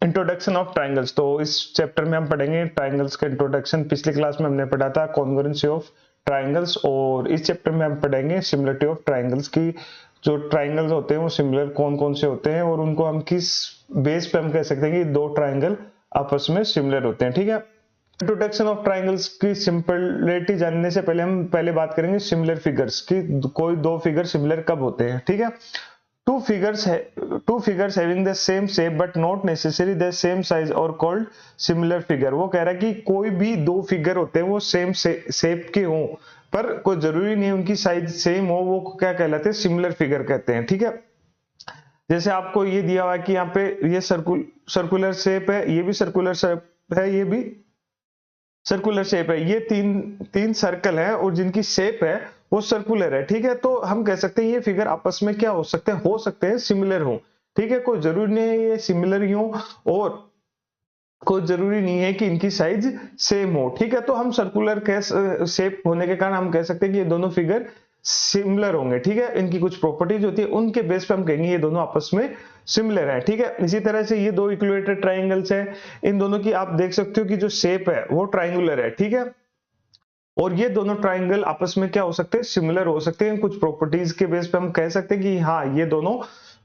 Introduction of triangles. तो इस chapter में हम पढ़ेंगे ट्राइंगल्स का इंट्रोडक्शन। पिछली क्लास में हमने पढ़ा था कॉन्ग्रुएंसी ऑफ ट्राइंगल्स, और इस चैप्टर में हम पढ़ेंगे सिमिलरिटी ऑफ ट्राइंगल्स की। जो ट्राइंगल्स होते हैं वो सिमिलर कौन कौन से होते हैं, और उनको हम किस बेस पे हम कह सकते हैं कि दो ट्राइंगल आपस में सिमिलर होते हैं। ठीक है, इंट्रोडक्शन ऑफ ट्राइंगल्स की सिंपलिटी जानने से पहले हम बात करेंगे सिमिलर फिगर्स की। कोई दो फिगर सिमिलर कब होते हैं। ठीक है, two figures having the same shape but not necessarily the same size or called similar figure। वो कह रहा है कि कोई भी दो फिगर होते हैं वो सेम शेप के हों पर कोई जरूरी नहीं उनकी साइज सेम हो, वो क्या कहलाते हैं, सिमिलर फिगर कहते हैं। ठीक है, जैसे आपको ये दिया हुआ है कि यहाँ पे ये सर्कुलर शेप है, ये भी सर्कुलर शेप है, ये भी सर्कुलर शेप है। ये तीन सर्कल है और जिनकी शेप है वो सर्कुलर है। ठीक है, तो हम कह सकते हैं ये फिगर आपस में क्या हो सकते हैं सिमिलर हो। ठीक है, कोई जरूरी नहीं है ये सिमिलर ही हो और कोई जरूरी नहीं है कि इनकी साइज सेम हो। ठीक है, तो हम सर्कुलर शेप होने के कारण हम कह सकते हैं कि ये दोनों फिगर सिमिलर होंगे। ठीक है, इनकी कुछ प्रॉपर्टीज होती है, उनके बेस पे हम कहेंगे ये दोनों आपस में सिमिलर है। ठीक है, इसी तरह से ये दो इक्विलेटरल ट्राइंगल्स है, इन दोनों की आप देख सकते हो कि जो शेप है वो ट्राइंगुलर है। ठीक है, और ये दोनों ट्राइंगल आपस में क्या हो सकते हैं, सिमिलर हो सकते हैं। कुछ प्रॉपर्टीज के बेस पे हम कह सकते हैं कि हाँ ये दोनों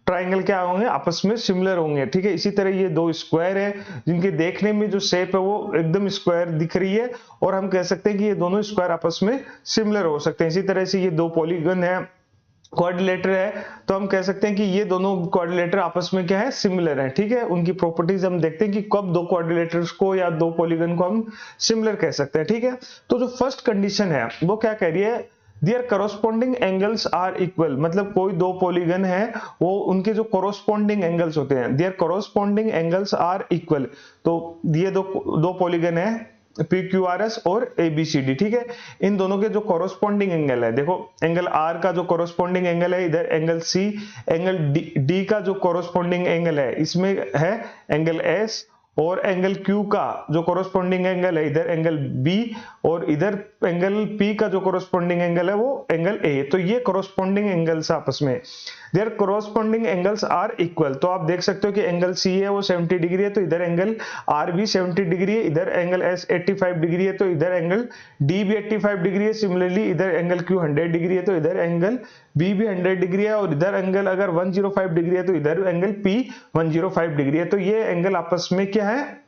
ट्राइंगल क्या होंगे, आपस में सिमिलर होंगे। ठीक है, इसी तरह ये दो स्क्वायर है जिनके देखने में जो शेप है वो एकदम स्क्वायर दिख रही है, और हम कह सकते हैं कि ये दोनों स्क्वायर आपस में सिमिलर हो सकते हैं। इसी तरह से ये दो पॉलीगन है, क्वाड्रिलेटर है, तो हम कह सकते हैं कि ये दोनों क्वाड्रिलेटर आपस में क्या है, सिमिलर है। ठीक है, उनकी प्रॉपर्टीज हम देखते हैं कि कब दो क्वाड्रिलेटर्स को या दो पॉलीगन को हम सिमिलर कह सकते हैं। ठीक है, तो जो फर्स्ट कंडीशन है वो क्या कह रही है, their corresponding angles are equal. मतलब कोई दो पॉलीगन है वो उनके जो करस्पॉन्डिंग एंगल्स होते हैं, their corresponding angles are equal. तो ये दो पॉलीगन है PQRS और ABCD। ठीक है, इन दोनों के जो कॉरस्पॉन्डिंग एंगल है, देखो एंगल R का जो कॉरस्पॉन्डिंग एंगल है, इधर एंगल C, एंगल D का जो कॉरस्पॉन्डिंग एंगल है इसमें है एंगल S, और एंगल Q का जो कॉरस्पॉन्डिंग एंगल है इधर एंगल B, और इधर एंगल P का जो कॉरस्पॉन्डिंग एंगल है वो एंगल A। तो ये कॉरस्पॉन्डिंग एंगल्स आपस में, their corresponding angles are equal. तो आप देख सकते हो कि एंगल C है वो 70 डिग्री है, तो इधर एंगल R भी 70 डिग्री है, इधर एंगल S 85 डिग्री है, तो इधर एंगल D भी 85 डिग्री है। सिमिलरली इधर एंगल Q 100 डिग्री है, तो इधर एंगल B भी 100 डिग्री है, और इधर एंगल अगर 105 डिग्री है तो इधर एंगल P 105 डिग्री है। तो ये एंगल आपस में क्या है,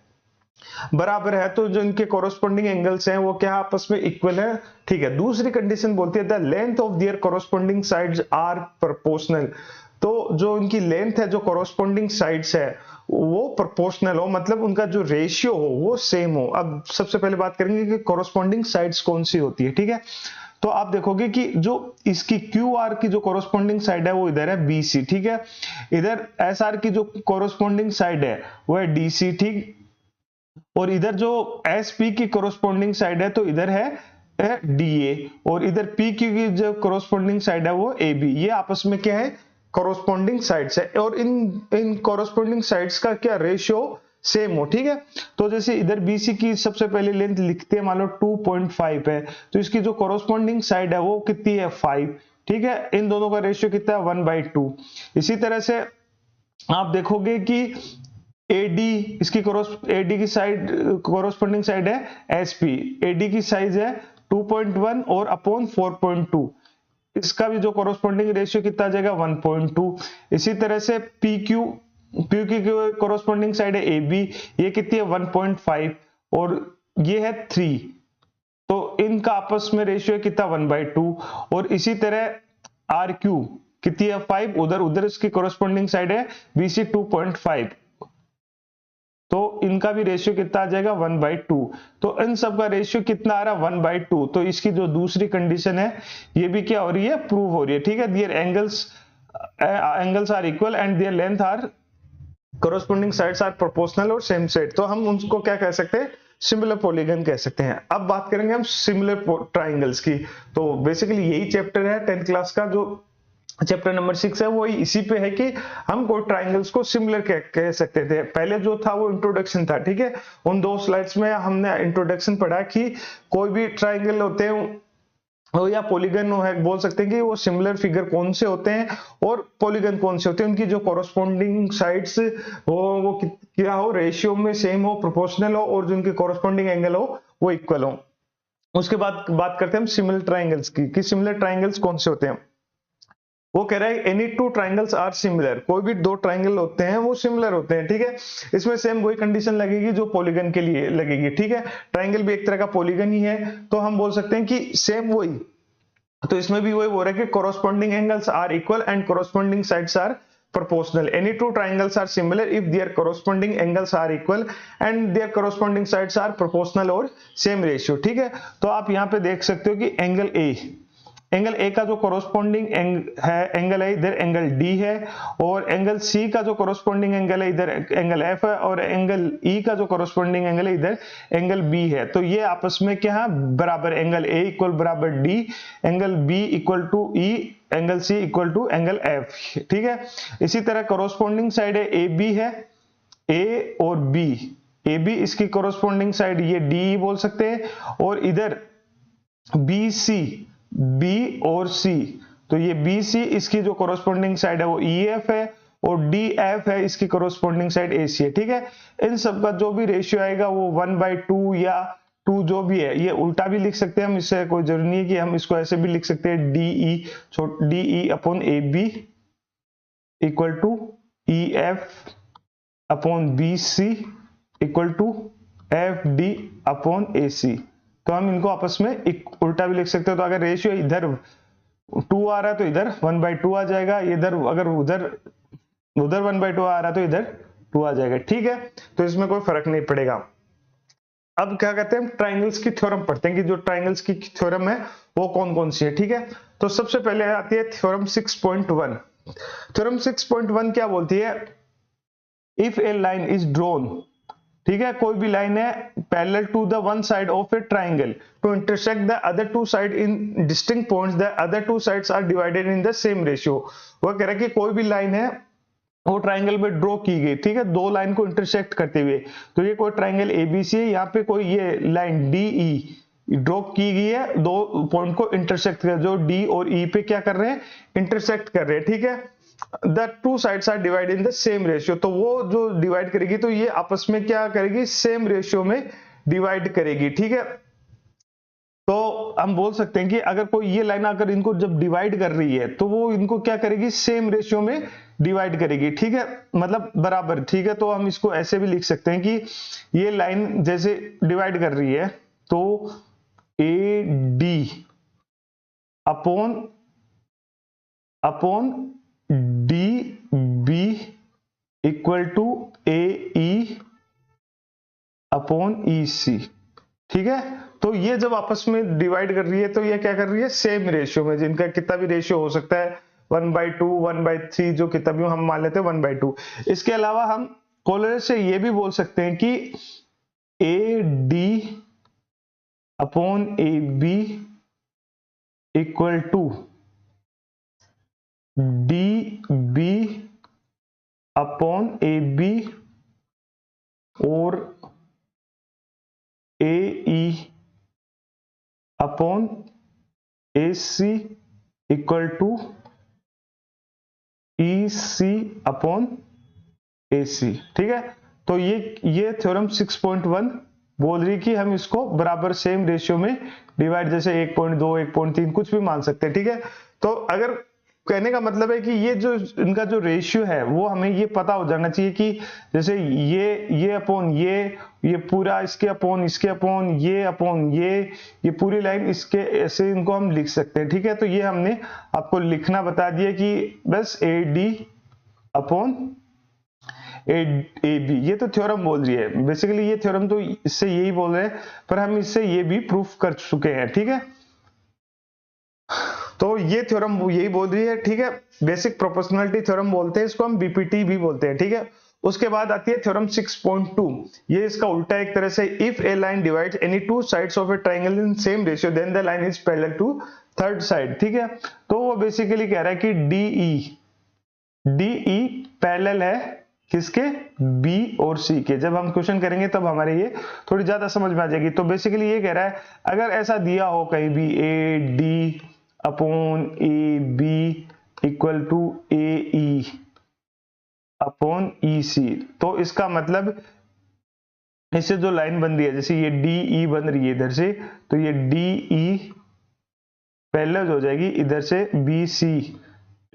बराबर है। तो जो इनके कॉरस्पॉन्डिंग एंगल्स हैं वो क्या आपस में इक्वल है। ठीक है, दूसरी कंडीशन बोलती है the length of their corresponding sides are proportional. तो जो इनकी लेंथ है, जो कॉरस्पॉन्डिंग साइड्स है वो प्रोपोर्शनल हो, मतलब उनका जो रेशियो हो वो सेम हो। अब सबसे पहले बात करेंगे कि कॉरस्पॉन्डिंग साइड्स कौन सी होती है। ठीक है, तो आप देखोगे कि जो इसकी QR की जो कॉरस्पॉन्डिंग साइड है वो इधर है BC। ठीक है, इधर SR की जो कॉरस्पॉन्डिंग साइड है वो है DC। ठीक, और इधर जो SP की कॉरस्पॉन्डिंग साइड है तो इधर है DA, और इधर PQ की जो कॉरस्पॉन्डिंग साइड है वो AB। ये आपस में क्या है, कॉरस्पॉन्डिंग साइड्स है, और इन कॉरस्पॉन्डिंग साइड्स का क्या रेशियो सेम हो। ठीक है, तो जैसे इधर BC की सबसे पहले लेंथ लिखते हैं, मान लो 2.5 है, तो इसकी जो कॉरस्पॉन्डिंग साइड है वो कितनी है, 5। ठीक है, इन दोनों का रेशियो कितना है, 1/2। इसी तरह से आप देखोगे कि AD AD की साइड कॉरस्पॉन्डिंग साइड है SP, AD की साइज है 2.1 और अपॉन 4.2, इसका भी जो कॉरस्पॉन्डिंग रेशियो कितना आ जाएगा, 1.2। इसी तरह से PQ की कॉरस्पॉन्डिंग साइड है AB, ये कितनी है, 1.5, और ये है 3, तो इनका आपस में रेशियो कितना, 1/2। और इसी तरह RQ कितनी है, 5, उधर इसकी कॉरस्पॉन्डिंग साइड है BC 2.5, तो इनका भी रेशियो कितना आ जाएगा, 1/2। तो इन सब का रेशियो कितना आ रहा है, 1/2। तो इसकी जो दूसरी कंडीशन है ये भी क्या हो रही है, प्रूव हो रही है। ठीक है, their angles are equal and their length are corresponding sides are proportional और सेम साइड। तो हम उनको क्या कह सकते हैं, सिमिलर पॉलीगन कह सकते हैं। अब बात करेंगे हम सिमिलर ट्राइंगल्स की। तो बेसिकली यही चैप्टर है 10th क्लास का, जो चैप्टर नंबर 6 है, वो इसी पे है कि हम कोई ट्राइंगल्स को सिमिलर कह सकते थे। पहले जो था वो इंट्रोडक्शन था। ठीक है, उन दो स्लाइड्स में हमने इंट्रोडक्शन पढ़ा कि कोई भी ट्राइंगल होते हैं या पॉलीगन है, बोल सकते हैं कि वो सिमिलर फिगर कौन से होते हैं और पॉलीगन कौन से होते हैं, उनकी जो कॉरस्पॉन्डिंग साइड्स हो वो क्या हो, रेशियो में सेम हो, प्रोपोर्शनल हो, और जो उनके कॉरस्पॉन्डिंग एंगल हो वो इक्वल हो। उसके बाद बात करते हैं हम सिमिलर ट्राइंगल्स की, कि सिमिलर ट्राइंगल्स कौन से होते हैं। वो कह रहा है any two triangles are similar, कोई भी दो ट्राइंगल होते हैं वो सिमिलर होते हैं, ठीक है। इसमें सेम वही कंडीशन लगेगी जो पॉलीगन के लिए लगेगी, ठीक है। ट्राइंगल भी एक तरह का पॉलीगन ही है, तो हम बोल सकते हैं कि सेम वही, तो इसमें भी वही बोल रहा है कि corresponding angles are equal and corresponding sides are proportional. Any two triangles are similar if their corresponding angles are equal and their corresponding sides are proportional or same ratio. ठीक है, तो आप यहाँ पे देख सकते हो कि एंगल ए का जो कोरोस्पोंडिंग एंगल है इधर एंगल डी है, और एंगल सी का जो कोरोस्पोंडिंग एंगल है इधर एंगल एफ है, और एंगल ई का जो कोरोस्पोंडिंग एंगल है इधर एंगल बी है। तो ये आपस में क्या है, बराबर, एंगल ए इक्वल बराबर D, angle B equal to E, angle C equal to angle F, ठीक है। इसी तरह कोरोस्पोंडिंग साइड है ए बी है, ए और बी, ए बी इसकी कोरोस्पोंडिंग साइड ये डी बोल सकते हैं, और इधर बी सी, बी और सी, तो ये बी सी इसकी जो कोरोस्पोंडिंग साइड है वो ई एफ है, और डी एफ है इसकी कोरोस्पोंडिंग साइड ए सी है, ठीक है। इन सब का जो भी रेशियो आएगा वो 1/2 या 2 जो भी है, ये उल्टा भी लिख सकते हैं हम, इससे कोई जरूरी नहीं है कि हम इसको ऐसे भी लिख सकते हैं, D E upon A B equal to E F upon B C equal to F D upon A C. तो हम इनको आपस में उल्टा भी लिख सकते हो। तो अगर रेशियो इधर 2 आ रहा है तो इधर 1/2 आ जाएगा, इधर अगर उधर 1/2 आ रहा है तो इधर 2 आ जाएगा, ठीक है। तो इसमें कोई फर्क नहीं पड़ेगा। अब क्या कहते हैं, ट्राइंगल्स की थ्योरम पढ़ते हैं कि जो ट्राइंगल्स की थ्योरम है वो कौन कौन सी है, ठीक है। तो सबसे पहले आती है थ्योरम 6.1। थ्योरम 6.1 क्या बोलती है, if a line is drawn, ठीक है, कोई भी लाइन है parallel to the one side of a triangle to intersect the other two side in distinct points, the other two sides are divided in the same ratio. वो कह रहा है कि कोई भी लाइन है वो ट्राइंगल में ड्रॉ की गई, ठीक है, दो लाइन को इंटरसेक्ट करते हुए, तो ये कोई ट्राइंगल एबीसी है, यहाँ पे कोई ये लाइन डी ई ड्रॉ की गई है, दो पॉइंट को इंटरसेक्ट कर, जो डी और ई पे क्या कर रहे हैं, इंटरसेक्ट कर रहे हैं, ठीक है। The two sides are divided in the same ratio, तो वो जो डिवाइड करेगी तो ये आपस में क्या करेगी, सेम रेशियो में डिवाइड करेगी, ठीक है। तो हम बोल सकते हैं कि अगर कोई ये लाइन अगर इनको जब डिवाइड कर रही है तो वो इनको क्या करेगी, सेम रेशियो में डिवाइड करेगी, ठीक है, मतलब बराबर, ठीक है। तो हम इसको ऐसे भी लिख सकते हैं कि ये लाइन जैसे डिवाइड कर रही है तो A D upon D B equal to A E upon E C, ठीक है। तो ये जब आपस में डिवाइड कर रही है तो ये क्या कर रही है, सेम रेशियो में, जिनका कितना भी रेशियो हो सकता है, 1/2, 1/3, जो कितना भी हम मान लेते हैं 1/2। इसके अलावा हम कोलोरेज से ये भी बोल सकते हैं कि A D upon A B equal to D B upon A B और A E upon A C equal to E C upon A C, ठीक है। तो ये थ्योरम 6.1 बोल रही कि हम इसको बराबर सेम रेशियो में डिवाइड, जैसे 1.2, 1.3 कुछ भी मान सकते हैं, ठीक है। तो अगर कहने का मतलब है कि ये जो इनका जो रेशियो है वो हमें ये पता हो जाना चाहिए कि जैसे ये अपॉन ये पूरा इसके अपॉन ये पूरी लाइन इसके, ऐसे इनको हम लिख सकते हैं, ठीक है। तो ये हमने आपको लिखना बता दिया कि बस A D upon A B, ये तो थ्योरम बोल रही है, बेसिकली ये थ्योरम तो इससे यही बोल रहे हैं, पर हम इससे ये भी प्रूफ कर चुके हैं, ठीक है। तो ये थ्योरम यही बोल रही है, ठीक है। बेसिक प्रोपोर्शनलिटी थ्योरम बोलते हैं इसको, हम बीपीटी भी बोलते हैं, ठीक है। उसके बाद आती है थ्योरम 6.2, ये इसका उल्टा एक तरह से, if a line divides any two sides of a triangle in same ratio then the line is parallel to third side, ठीक है। तो वो बेसिकली कह रहा है कि डीई पैरेलल है किसके, बी और सी के। जब हम क्वेश्चन करेंगे तब हमारे ये थोड़ी ज्यादा समझ में आ जाएगी। तो बेसिकली ये कह रहा है अगर ऐसा दिया हो कहीं भी A D upon A B equal to A E upon E C, तो इसका मतलब इससे जो लाइन बन रही है, जैसे ये डी ई बन रही है इधर से, तो ये डी ई पैरेलल हो जाएगी इधर से B C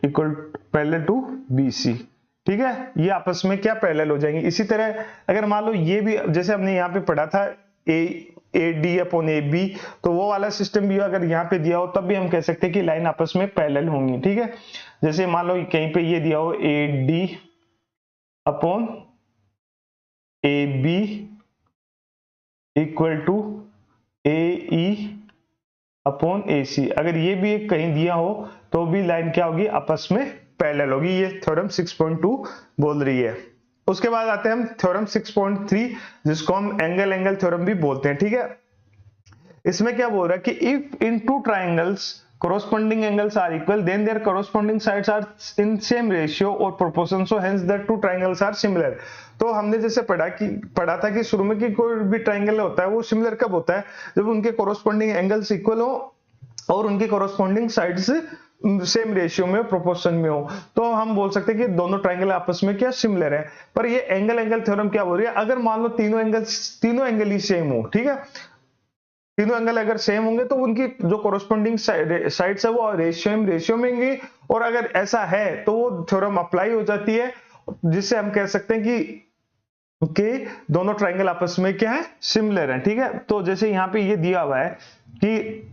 equal parallel to B C. ठीक है, ये आपस में क्या पैरेलल हो जाएंगे। इसी तरह अगर मान लो ये भी, जैसे हमने यहाँ पे पढ़ा था A D upon A B, तो वो वाला सिस्टम भी अगर यहाँ पे दिया हो तब भी हम कह सकते हैं कि लाइन आपस में पैरेलल होंगी। ठीक है, जैसे मान लो कहीं पे ये दिया हो A D upon A B equal to A E upon A C, अगर ये भी एक कहीं दिया हो तो भी लाइन क्या होगी, आपस में पैरेलल होगी। ये थ्योरम 6.2 बोल रही है। उसके बाद आते हैं हम थ्योरम 6.3, जिसको हम एंगल एंगल थ्योरम भी बोलते हैं। ठीक है, इसमें क्या बोल रहा है कि if in two triangles corresponding angles are equal then their corresponding sides are in same ratio or proportion, so hence the two triangles are similar। तो हमने जैसे पढ़ा था कि शुरू में कि कोई भी ट्राइंगल होता है वो सिमिलर कब होता है, जब उनके corresponding angles इक्वल हो और उनकी corresponding sides सेम रेशियो में, प्रोपोर्शन में हो, तो हम बोल सकते हैं कि दोनों ट्राइंगल आपस में क्या सिमिलर है। पर ये एंगल एंगल थ्योरम क्या बोल रही है, अगर मान लो तीनों एंगल ही सेम हो, ठीक है, तीनों एंगल अगर सेम होंगे तो उनकी जो कोरोस्पोंडिंग साइड्स है वो रेशियो में होंगी, और अगर ऐसा है तो वो थ्योरम अप्लाई हो जाती है, जिससे हम कह सकते हैं कि दोनों ट्राइंगल आपस में क्या है, सिमिलर है। ठीक है, तो जैसे यहाँ पे ये दिया हुआ है कि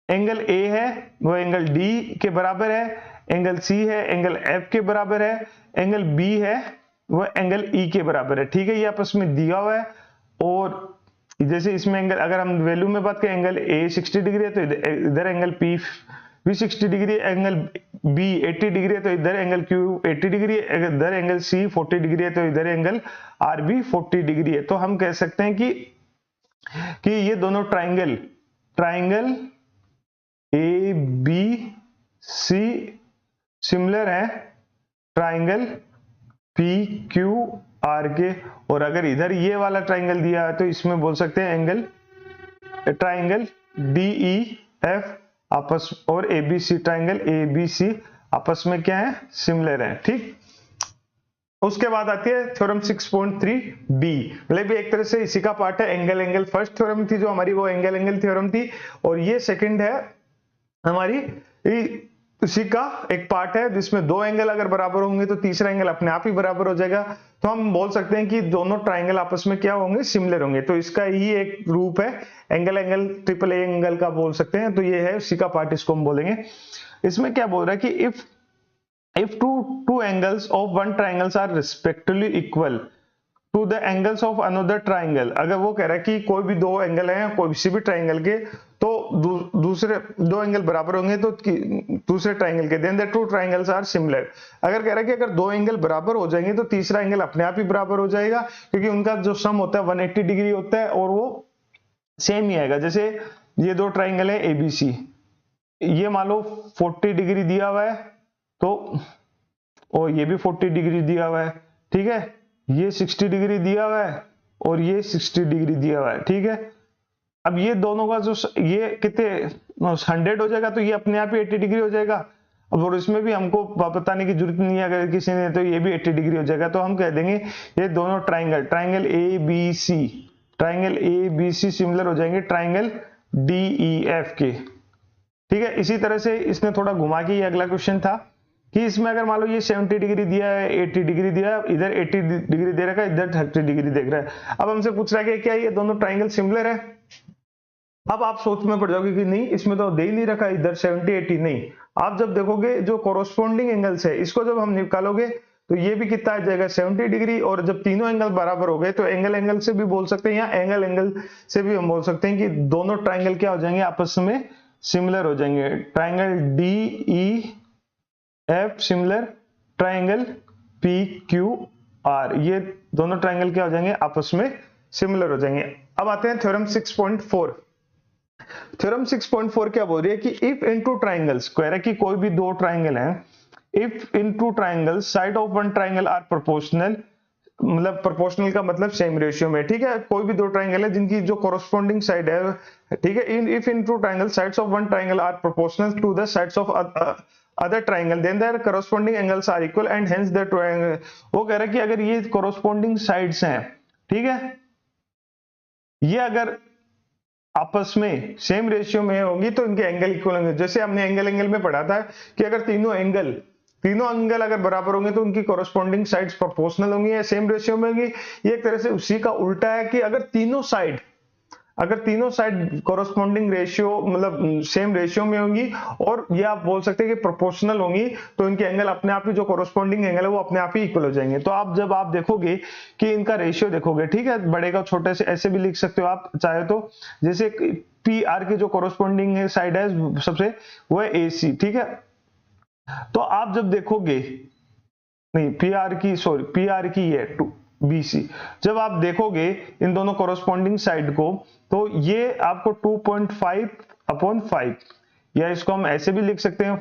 एंगल ए है वो एंगल डी के बराबर है, एंगल सी है एंगल एफ के बराबर है, एंगल बी है वो एंगल ई के बराबर है। ठीक है, ये आपस में दिया हुआ है। और जैसे इसमें एंगल, अगर हम वैल्यू में बात करें, एंगल ए 60 डिग्री है तो इधर एंगल पी भी 60 डिग्री, एंगल बी 80 डिग्री है तो इधर एंगल क्यू 80 डिग्री, इधर एंगल सी 40 डिग्री है तो इधर एंगल आर भी 40 डिग्री है। तो हम कह सकते हैं कि ये दोनों triangle A B C similar है ट्राइंगल पी क्यू आर के। और अगर इधर ये वाला ट्राइंगल दिया है तो इसमें बोल सकते हैं ट्राइंगल डी ई एफ आपस, और A B C triangle A B C आपस में क्या है, सिमिलर है। ठीक, उसके बाद आती है थ्योरम 6.3 बी, मतलब एक तरह से इसी का पार्ट है। एंगल एंगल फर्स्ट थ्योरम थी जो हमारी, वो एंगल एंगल थ्योरम थी, और ये सेकंड है हमारी, इसी का एक पार्ट है जिसमें दो एंगल अगर बराबर होंगे तो तीसरा एंगल अपने आप ही बराबर हो जाएगा। तो हम बोल सकते हैं कि दोनों ट्राइंगल आपस में क्या होंगे, सिमिलर होंगे। तो इसका ही एक रूप है एंगल एंगल ट्रिपल एंगल का बोल सकते हैं। तो ये है उसी का पार्ट, इसको हम बोलेंगे। इसमें क्या बोल रहा है कि if two angles of one triangles are respectively equal to the angles of another triangle, अगर वो कह रहा है कि कोई भी दो एंगल हैं कोई किसी भी ट्राइंगल के, तो दूसरे दो एंगल बराबर होंगे तो दूसरे ट्राइंगल के, then the two triangles are similar. अगर कह रहा है कि अगर दो एंगल बराबर हो जाएंगे तो तीसरा एंगल अपने आप ही बराबर हो जाएगा, क्योंकि उनका जो सम होता है 180 डिग्री होता है और वो सेम ही आएगा। जैसे ये दो ट्राइंगल है एबीसी, ये मान लो 40 डिग्री दिया हुआ है, तो और ये भी 40 डिग्री दिया हुआ है। ठीक है, ये 60 डिग्री दिया हुआ है और ये 60 डिग्री दिया हुआ है। ठीक है, अब ये दोनों का जो ये कितने 100 हो जाएगा, तो ये अपने आप ही 80 डिग्री हो जाएगा। अब और इसमें भी हमको बताने की जरूरत नहीं है, अगर किसी ने, तो ये भी 80 डिग्री हो जाएगा। तो हम कह देंगे ये दोनों triangle A B C similar हो जाएंगे ट्राइंगल डी ई एफ के। ठीक है, इसी तरह से इसने थोड़ा घुमा के ये अगला क्वेश्चन था कि इसमें अगर मान लो ये 70 डिग्री दिया है, 80 डिग्री दिया है, इधर 80 डिग्री दे रखा है, इधर 30 डिग्री देख रहा है। अब हमसे पूछ रहा है कि क्या ये दोनों ट्राइंगल सिमिलर है। अब आप सोच में पड़ जाओगे कि नहीं, इसमें तो दे ही नहीं रखा इधर 70 80, नहीं। आप जब देखोगे जो कोरोस्पोंडिंग एंगल्स है, इसको जब हम निकालोगे तो ये भी कितना आ जाएगा 70 डिग्री, और जब तीनों एंगल बराबर हो गए तो एंगल एंगल से भी बोल सकते हैं, या एंगल एंगल से भी हम बोल सकते हैं कि दोनों ट्राइंगल क्या हो जाएंगे, आपस में सिमिलर हो जाएंगे। Triangle D E F similar triangle P Q are, ये दोनों ट्राइंगल क्या हो जाएंगे, आपस में सिमिलर हो जाएंगे। अब आते हैं थ्योरम 6.4। थ्योरम 6.4 क्या बोल रही है कि इफ इनटू ट्राइंगल्स, कह रहा है कि कोई भी 2 ट्राइंगल हैं, if in two triangles side of one triangle are proportional मतलब प्रोपोर्शनल का मतलब सेम रेशियो में, ठीक है। कोई भी दो ट्राइंगल है जिनकी जो कोरोस्पोंडिंग साइड है, ठीक है, if in two triangle sides of one triangle are proportional to the sides of other triangle then their corresponding angles are equal and hence the triangle. वो कह रहा है कि अगर ये कोरोस्पोंडिंग साइड्स हैं, ठीक है, ये अगर आपस में सेम रेशियो में होंगी तो इनके एंगल इक्वल होंगे। जैसे हमने एंगल में पढ़ा था कि अगर तीनों एंगल अगर बराबर होंगे तो उनकी कोरोस्पोंडिंग साइड्स प्रोपोर्शनल होंगी या सेम रेशियो में होंगी। ये एक तरह से उसी का उल्टा है कि अगर तीनों साइड कोरोस्पोंडिंग रेशियो मतलब सेम रेशियो में होंगी और ये आप बोल सकते हैं कि प्रोपोर्शनल होंगी, तो इनके एंगल अपने आप ही, जो कोरोस्पोंडिंग एंगल है वो अपने आप ही इक्वल हो जाएंगे। तो आप जब आप देखोगे कि इनका रेशियो देखोगे, ठीक है, बड़े का छोटे से ऐसे भी लिख सकते हो आप चाहे तो। जैसे पी आर की जो कोरोस्पोंडिंग साइड है सबसे, वो है ए सी, ठीक है। तो आप जब देखोगे, नहीं पी आर की है टू बी सी, जब आप देखोगे इन दोनों कोरोस्पोंडिंग साइड को, तो ये आपको 2.5/5, या इसको हम ऐसे भी लिख सकते हैं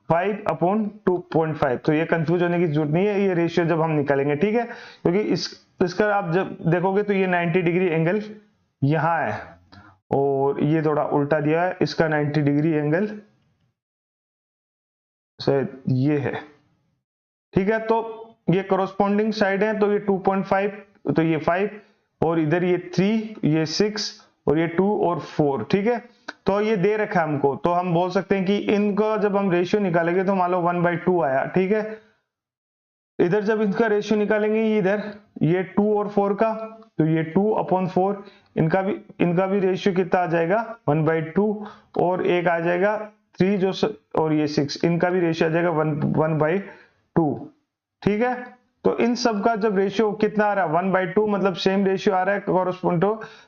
5/2.5। तो ये कंफ्यूज होने की जरूरत नहीं है, ये रेशियो जब हम निकालेंगे, ठीक है, क्योंकि इसका आप जब देखोगे तो ये 90 डिग्री एंगल यहां है और ये थोड़ा उल्टा दिया है, इसका 90 डिग्री एंगल शायद ये है, ठीक है। तो ये कोरोस्पोंडिंग साइड है, तो ये 2.5, तो ये 5 और इधर ये 3, ये 6 और ये 2 और 4, ठीक है। तो ये दे रखा है हमको, तो हम बोल सकते हैं कि इनका जब हम रेशियो निकालेंगे तो मान लो 1/2 आया, ठीक है। इधर जब इनका रेशियो निकालेंगे इधर ये 2 और 4 का, तो ये 2/4, इनका भी रेशियो कितना आ जाएगा 1/2, और एक आ जाएगा 3 जो और ये 6, इनका भी रेशियो आ जाएगा 1/2, ठीक है। तो इन सब का जब रेशियो कितना आ रहा है 1/2, मतलब सेम रेशियो आ रहा है कोरोस्पोंड,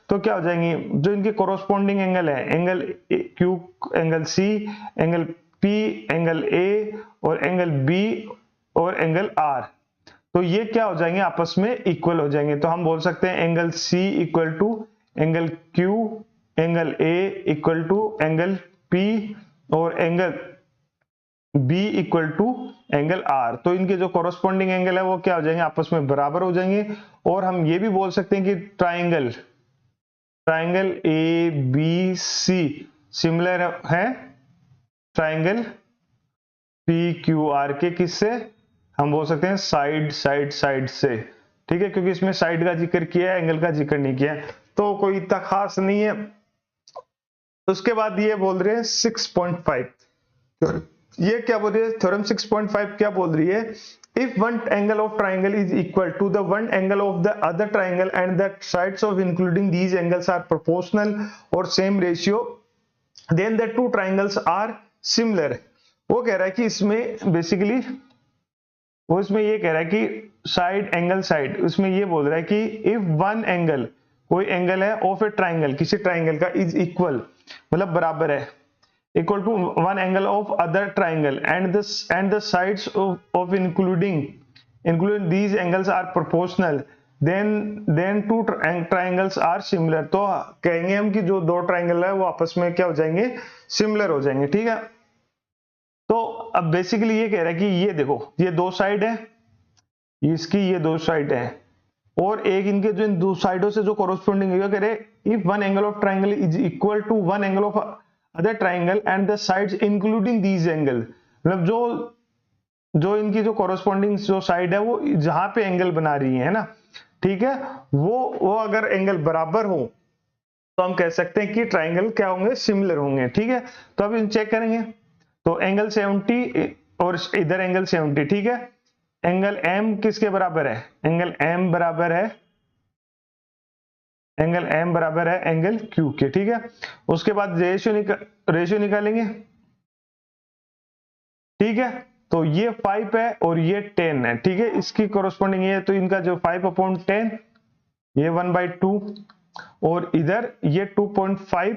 तो क्या हो जाएंगे जो इनके कोरोस्पोंडिंग एंगल है, angle Q, angle C, angle P, angle A और एंगल बी और एंगल आर, तो ये क्या हो जाएंगे आपस में इक्वल हो जाएंगे। तो हम बोल सकते हैं angle C equal to angle Q, angle A equal to angle P और angle B equal to angle R. तो इनके जो कोरोस्पोंडिंग एंगल है वो क्या हो जाएंगे, आपस में बराबर हो जाएंगे। और हम ये भी बोल सकते हैं कि triangle A B C similar है ट्राइंगल पी क्यू आर के, किससे हम बोल सकते हैं साइड से, ठीक है, क्योंकि इसमें साइड का जिक्र किया है, एंगल का जिक्र नहीं किया है, तो कोई इतना खास नहीं है। उसके बाद ये बोल रहे हैं 6.5, ये क्या बोल रही है थ्योरम 6.5 क्या बोल रही है, if one angle of triangle is equal to the one angle of the other triangle and the sides of including these angles are proportional or same ratio then the two triangles are similar। वो कह रहा है कि इसमें basically वो इसमें ये कह रहा है कि साइड, उसमें ये बोल रहा है कि इफ वन एंगल, कोई एंगल है ऑफ ए ट्राइंगल, किसी ट्राइंगल का, इज इक्वल मतलब बराबर है, equal to one angle of other triangle and the sides of including these angles are proportional then two triangles are similar। तो कहेंगे हम कि जो दो ट्राइंगल है वो आपस में क्या हो जाएंगे, सिमिलर हो जाएंगे, ठीक है। तो अब बेसिकली ये कह रहा है कि ये देखो ये दो साइड है, इसकी ये दो साइड है और एक इनके जो इन दो साइडों से जो कोरोस्पोंडिंग है, कह रहे if one angle of triangle is equal to one angle of other triangle and the sides including these angle, मतलब जो इनकी जो कोरोस्पोंडिंग जो साइड है वो जहां पे एंगल बना रही है ना, ठीक है, वो अगर एंगल बराबर हो तो हम कह सकते हैं कि ट्राइंगल क्या होंगे, सिमिलर होंगे, ठीक है। तो अब इन चेक करेंगे, तो एंगल 70 और इधर एंगल 70, ठीक है। एंगल एम किसके बराबर है, एंगल एम बराबर है एंगल क्यू के, ठीक है। उसके बाद रेशियो निकालेंगे, ठीक है। तो ये 5 है और ये 10 है, ठीक है, इसकी कोरोस्पोंडिंग ये है, तो इनका जो 5/10 ये 1/2 और इधर ये 2.5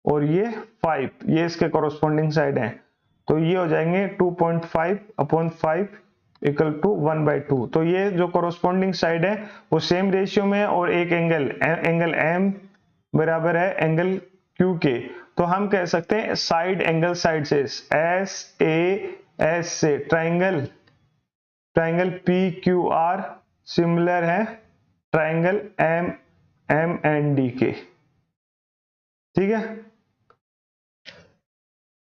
और ये 5, ये इसके कोरोस्पोंडिंग साइड है, तो ये हो जाएंगे 2.5/5 इक्वल टू 1/2। तो ये जो कोरोस्पोंडिंग साइड है वो सेम रेशियो में और एक एंगल एम बराबर है एंगल क्यू के। तो हम कह सकते हैं साइड एंगल साइड से एस ए एस से triangle triangle P Q R similar है triangle M M and D K. ठीक है,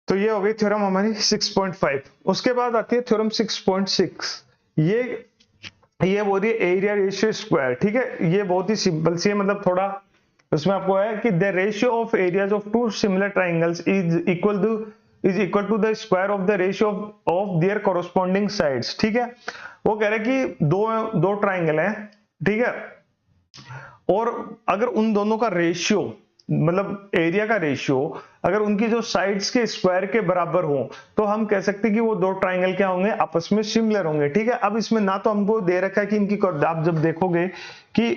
तो ये हो गई थ्योरम हमारी 6.5। उसके बाद आती है थ्योरम 6.6। ये बोल रही है एरिया रेशियो स्क्वायर। ठीक है, ये बहुत ही सिंपल सी है, मतलब थोड़ा उसमें आपको है कि the ratio of areas of two similar triangles is equal to the square of the ratio of their corresponding sides. ठीक है, वो कह रहे हैं कि दो ट्राइंगल है, ठीक है, और अगर उन दोनों का रेशियो मतलब एरिया का रेशियो अगर उनकी जो साइड्स के स्क्वायर के बराबर हो तो हम कह सकते हैं कि वो दो ट्राइंगल क्या होंगे, आपस में सिमिलर होंगे। ठीक है, अब इसमें ना तो हमको दे रखा है कि इनकी, आप जब देखोगे कि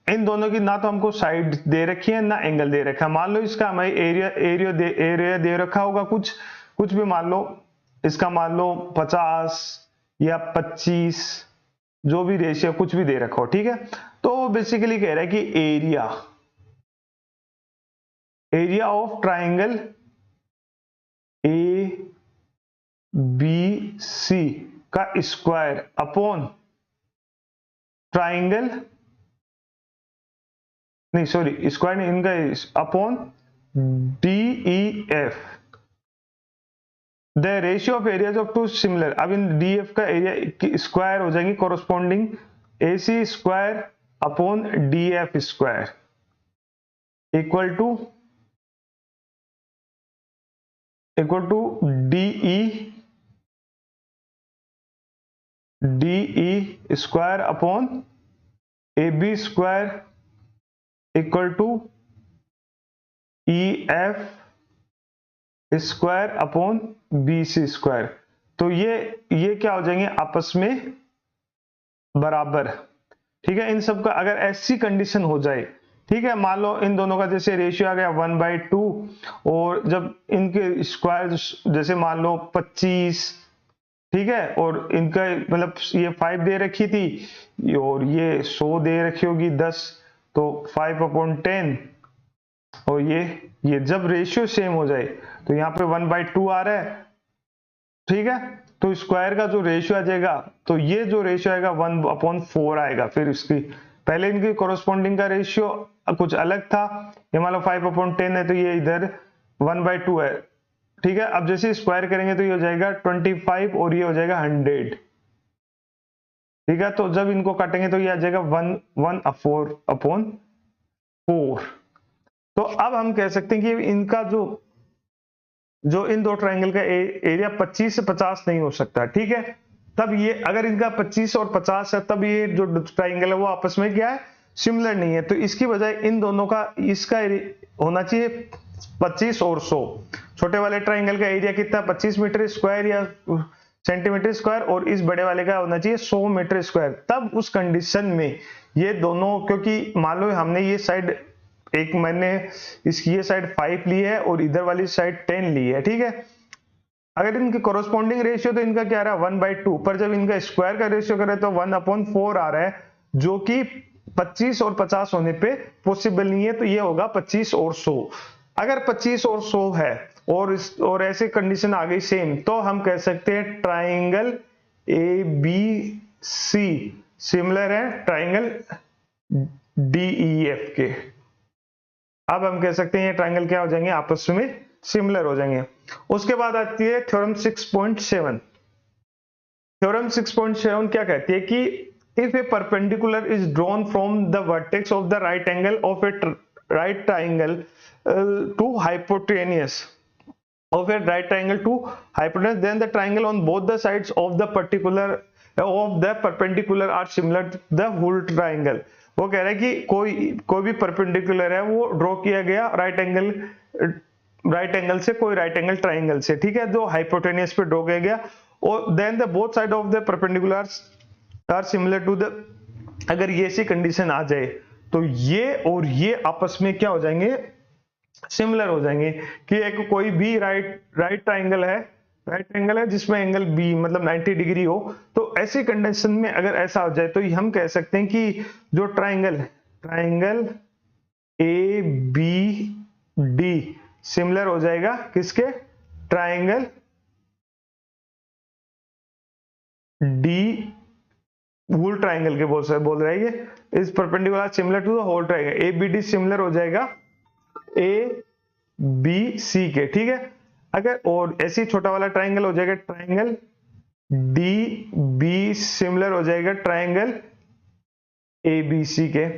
इन दोनों की ना तो हमको साइड दे रखी है ना एंगल दे रखा है। मान लो इसका हमें एरिया दे रखा होगा, कुछ भी मान लो, इसका मान लो 50 या 25, जो भी रेशियो कुछ भी दे रखा हो। ठीक है, तो बेसिकली कह रहा है कि area of triangle A B C का स्क्वायर अपॉन ट्राइंगल, नहीं सॉरी स्क्वायर नहीं, इनका upon D E F the ratio of areas of two similar. अब इन डी एफ का एरिया स्क्वायर हो जाएंगे corresponding A C square upon D F square equal to D square upon A B square equal to E F square upon B C square. तो ये क्या हो जाएंगे, आपस में बराबर। ठीक है, इन सब का अगर ऐसी कंडीशन हो जाए, ठीक है, मान लो इन दोनों का जैसे रेशियो आ गया 1/2 और जब इनके स्क्वायर जैसे मान लो 25, ठीक है, और इनका मतलब ये 5 दे रखी थी और ये 100 दे रखी होगी 10, तो 5/10 और ये जब रेशियो सेम हो जाए तो यहाँ पे 1/2 आ रहा है। ठीक है, तो स्क्वायर का जो रेशियो आ जाएगा तो ये जो रेशियो आएगा 1/4 आएगा। फिर इसकी पहले इनकी कोरोस्पोंडिंग का रेशियो कुछ अलग था, ये मान लो 5/10 है तो ये इधर 1/2 है। ठीक है, अब जैसे स्क्वायर करेंगे तो ये हो जाएगा 25 और ये हो जाएगा 100। ठीक है, तो जब इनको काटेंगे तो ये आ जाएगा 1/4। तो अब हम कह सकते हैं कि इनका जो इन दो ट्राइंगल का एरिया 25 से 50 नहीं हो सकता। ठीक है, तब ये अगर इनका 25 और 50 है तब ये जो ट्राइंगल है वो आपस में क्या है, सिमिलर नहीं है। तो इसकी बजाय इन दोनों का इसका होना चाहिए 25 और 100। छोटे वाले ट्राइंगल का एरिया कितना, 25 मीटर स्क्वायर या सेंटीमीटर स्क्वायर, और इस बड़े वाले का होना चाहिए 100 मीटर स्क्वायर। तब उस कंडीशन में ये दोनों, क्योंकि मान लो हमने ये साइड मैंने इसकी ये साइड 5 ली है और इधर वाली साइड 10 ली है। ठीक है, अगर इनके कोरोस्पोंडिंग रेशियो तो इनका क्या आ रहा है 1/2, पर जब इनका स्क्वायर का रेशियो करें तो 1/4 आ रहा है, जो कि 25 और 50 होने पे पॉसिबल नहीं है। तो ये होगा 25 और 100। अगर 25 और 100 है और ऐसे कंडीशन आ गई सेम, तो हम कह सकते हैं triangle A B C similar है ट्राइंगल डी ई एफ के। अब हम कह सकते हैं ये ट्राइंगल क्या हो जाएंगे, आपस में सिमिलर हो जाएंगे। उसके बाद आती है थ्योरम 6.7। थ्योरम 6.7 क्या कहती है कि if a perpendicular is drawn from the vertex of the right angle of a right triangle to hypotenuse of a right triangle to hypotenuse, then the triangle on both the sides of the perpendicular are similar to the whole triangle। वो कह रहा है कि कोई भी perpendicular है वो draw किया गया राइट एंगल से, कोई राइट एंगल ट्राइंगल से, ठीक है, जो हाइपोटेन्यूस पे ड्रॉ किया गया, और then the both side of the perpendiculars are similar to the, अगर ये ऐसी कंडीशन आ जाए तो ये और ये आपस में क्या हो जाएंगे, सिमिलर हो जाएंगे। कि एक कोई भी राइट ट्राइंगल है जिसमें एंगल बी मतलब 90 डिग्री हो, तो ऐसी कंडीशन में अगर ऐसा हो जाए तो हम कह सकते हैं कि जो triangle A B D similar हो जाएगा किसके, ट्राइंगल डी होल ट्राइंगल के बोल रहा है ये is perpendicular similar to the whole triangle, A B D similar हो जाएगा ए बी सी के, ठीक है। अगर और ऐसी छोटा वाला ट्राइंगल हो जाएगा ट्राइंगल डी बी सिमिलर हो जाएगा ट्राइंगल ए बी सी के।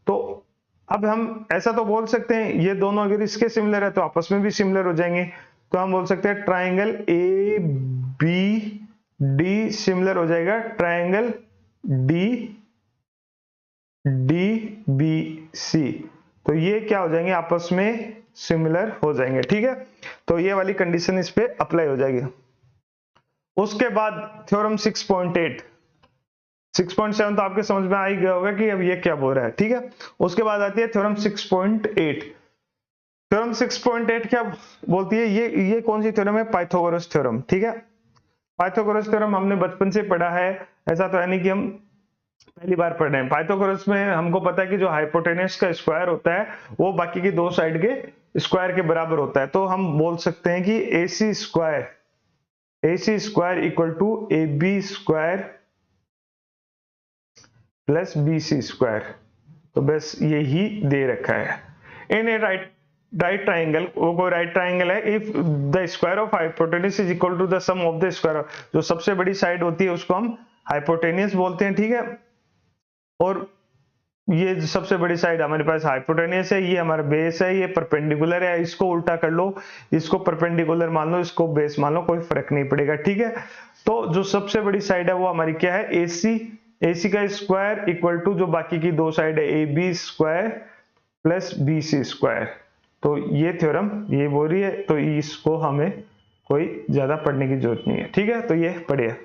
तो अब हम ऐसा तो बोल सकते हैं ये दोनों अगर इसके सिमिलर है तो आपस में भी सिमिलर हो जाएंगे, तो हम बोल सकते हैं triangle A B D similar हो जाएगा triangle D D B C. तो ये क्या हो जाएंगे आपस में सिमिलर हो जाएंगे, ठीक है। तो ये वाली कंडीशन इस पे अप्लाई हो जाएगी। उसके बाद थ्योरम 6.8 6.7 तो आपके समझ में आ ही गया होगा कि अब ये क्या बोल रहा है, ठीक है। उसके बाद आती है थ्योरम 6.8। थ्योरम 6.8 क्या बोलती है, ये कौन सी थ्योरम है, पाइथागोरस थ्योरम, ठीक है। पाइथागोरस थ्योरम हमने बचपन से पढ़ा है, ऐसा तो है नहीं कि हम पहली बार पढ़ रहे हैं। पाइथागोरस में हमको पता है कि जो हाइपोटेनस का स्क्वायर होता है वो बाकी की दो साइड के स्क्वायर के बराबर होता है। तो हम बोल सकते हैं कि AC square equal to AB square plus BC square. तो बस यही दे रखा है। इन ए राइट ट्राइंगल, वो कोई राइट ट्राइंगल है, if the square of hypotenuse is equal to the sum of the square, जो सबसे बड़ी साइड होती है उसको हम हाइपोटेनस बोलते हैं, ठीक है। और ये जो सबसे बड़ी साइड हमारे पास हाइपोटेनस है, ये हमारा बेस है, ये परपेंडिकुलर है, इसको उल्टा कर लो, इसको परपेंडिकुलर मान लो, इसको बेस मान लो, कोई फर्क नहीं पड़ेगा, ठीक है। तो जो सबसे बड़ी साइड है वो हमारी क्या है, AC का स्क्वायर इक्वल टू जो बाकी की दो साइड है AB square plus BC square. तो ये थ्योरम ये बोल रही है, तो इसको हमें कोई ज्यादा पढ़ने की जरूरत नहीं है, ठीक है। तो ये पढ़िए।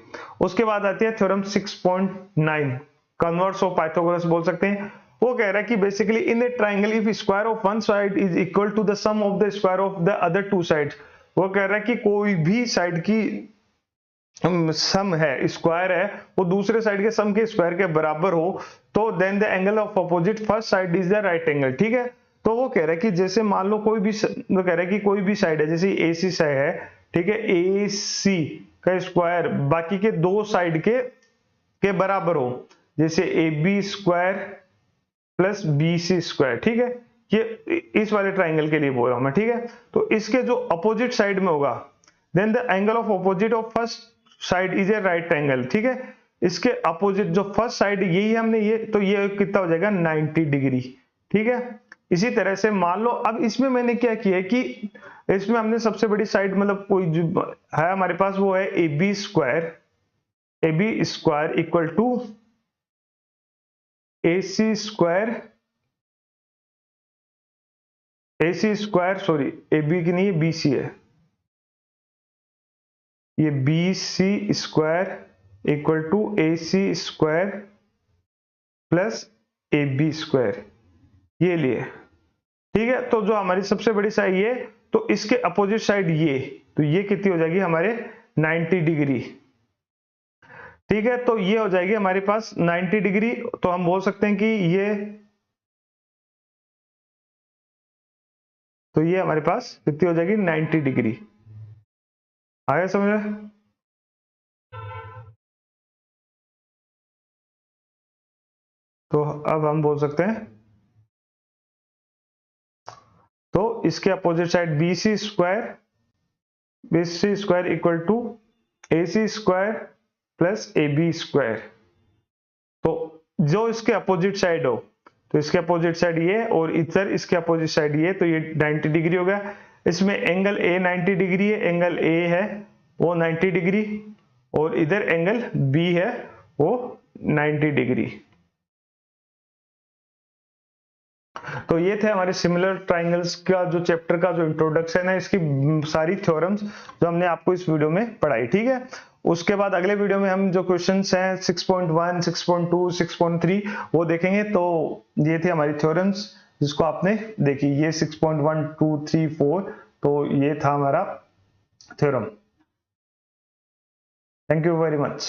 उसके बाद आती है थ्योरम 6.9 कन्वर्स ऑफ पाइथागोरस बोल सकते हैं। वो कह रहा है कि basically in a triangle if square of one side is equal to the sum of the square of the other two sides, वो कह रहा है कि कोई भी साइड की सम है, स्क्वायर है, वो दूसरे साइड के सम के स्क्वायर के बराबर हो, तो then the angle of opposite first side is the right angle, ठीक है। तो वो कह रहा है कि जैसे मान लो कोई भी, वो कह रहा है कि कोई भी साइड है, जैसे AC साइड है, ठीक है, AC का स्क्वायर बाकी के दो साइड के बराबर हो, जैसे AB square plus BC square, ठीक है। ये इस वाले ट्राइंगल के लिए बोल रहा हूं मैं, ठीक है। तो इसके जो अपोजिट साइड में होगा, then the angle of opposite of first side is a right angle, ठीक है। इसके अपोजिट जो फर्स्ट साइड यही हमने ये, तो ये कितना हो जाएगा 90 डिग्री, ठीक है। इसी तरह से मान लो अब इसमें मैंने क्या किया है कि इसमें हमने सबसे बड़ी साइड मतलब कोई जो है हमारे पास वो है AB square equal to AC square sorry AB की नहीं है BC है, ये BC square equal to AC square plus AB square, ये लिए, ठीक है। तो जो हमारी सबसे बड़ी साइड ये, तो इसके अपोजिट साइड ये, तो ये कितनी हो जाएगी हमारे 90 डिग्री, ठीक है। तो ये हो जाएगी हमारे पास 90 डिग्री। तो हम बोल सकते हैं कि ये हमारे पास कितनी हो जाएगी 90 डिग्री। आगे समझ में? तो अब हम बोल सकते हैं, तो इसके opposite side BC square equal to AC square plus AB square. तो जो इसके अपोजिट साइड हो, तो इसके अपोजिट साइड ये और इधर इसके अपोजिट साइड ये, तो ये 90 डिग्री हो गया। इसमें एंगल A 90 डिग्री है, एंगल A है वो 90 डिग्री, और इधर एंगल B है वो 90 डिग्री। तो ये थे हमारे सिमिलर ट्राइंगल्स का जो चैप्टर का जो इंट्रोडक्शन है, इसकी सारी थ्योरम्स जो हमने आपको इस वीडियो में पढ़ाई, ठीक है। उसके बाद अगले वीडियो में हम जो क्वेश्चंस हैं 6.1, 6.2, 6.3 वो देखेंगे। तो ये थी हमारी थ्योरम्स जिसको आपने देखी, ये 6.1, 2, 3, 4, तो ये था हमारा theorem. Thank you very much.